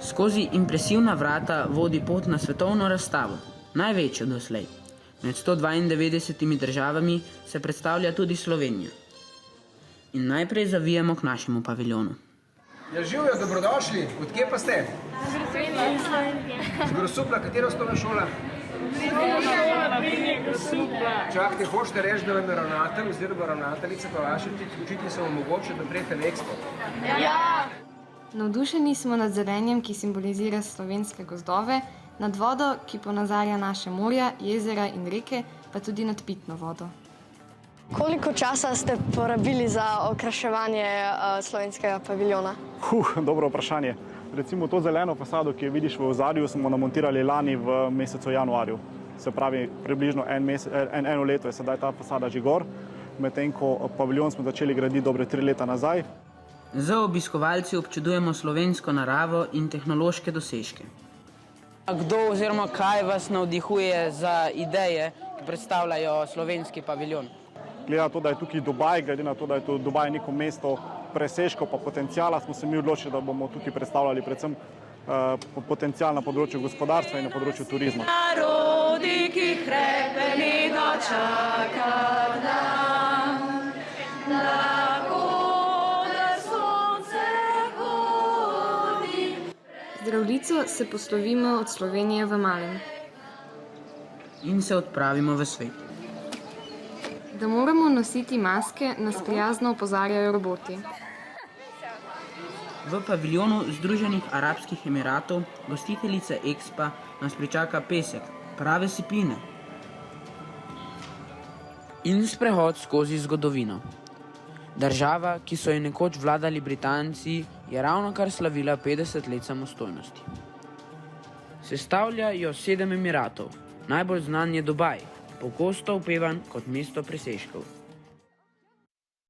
Skozi impresivna vrata vodi pot na svetovno razstavo, največjo doslej. Med 192 državami se predstavlja tudi Slovenija. In najprej zavijemo k našemu paviljonu. Ja, živijo, dobrodošli. Od kje pa ste? Z Grosuplja, katera osnovna šola? Čakajte, hočete reči, da vam je ravnatelj oziroma ravnateljica pa vaši učitelji omogočili, da prijete na Expo? Ja! Navdušeni smo nad zelenjem, ki simbolizira slovenske gozdove, nad vodo, ki ponazarja naše morja, jezera in reke, pa tudi nad pitno vodo. Koliko časa ste porabili za okraševanje slovenskega paviljona? Dobro vprašanje. Recimo to zeleno fasado, ki jo vidiš v ozadju, smo namontirali lani v mesecu januarju. Se pravi, približno eno leto je sedaj ta fasada že gor, medtem ko paviljon smo začeli graditi dobre 3 leta nazaj. Z obiskovalci občudujemo slovensko naravo in tehnološke dosežke. Kdo oziroma kaj vas navdihuje za ideje, ki predstavljajo slovenski paviljon? Glede na to, da je tukaj Dubaj, glede na to, da je to Dubaj neko mesto presežkov pa potencijala, smo se mi odločili, da bomo tukaj predstavljali predvsem potencijal na področju gospodarstva in na področju turizma. Narodi, ki hrepeni dočaka dan, lahko da sonce hodi. Z Zdravljico se poslovimo od Slovenije v malem. In se odpravimo v svet. Da moramo nositi maske, nas prijazno opozarjajo roboti. V paviljonu Združenih arabskih emiratov, gostiteljice Expa, nas pričaka pesek, prave sipine. In sprehod skozi zgodovino. Država, ki so jo nekoč vladali Britanci, je ravnokar slavila 50 let samostojnosti. Sestavlja jo 7 emiratov, najbolj znan je Dubaj, pogosto opevan kot mesto presežkov.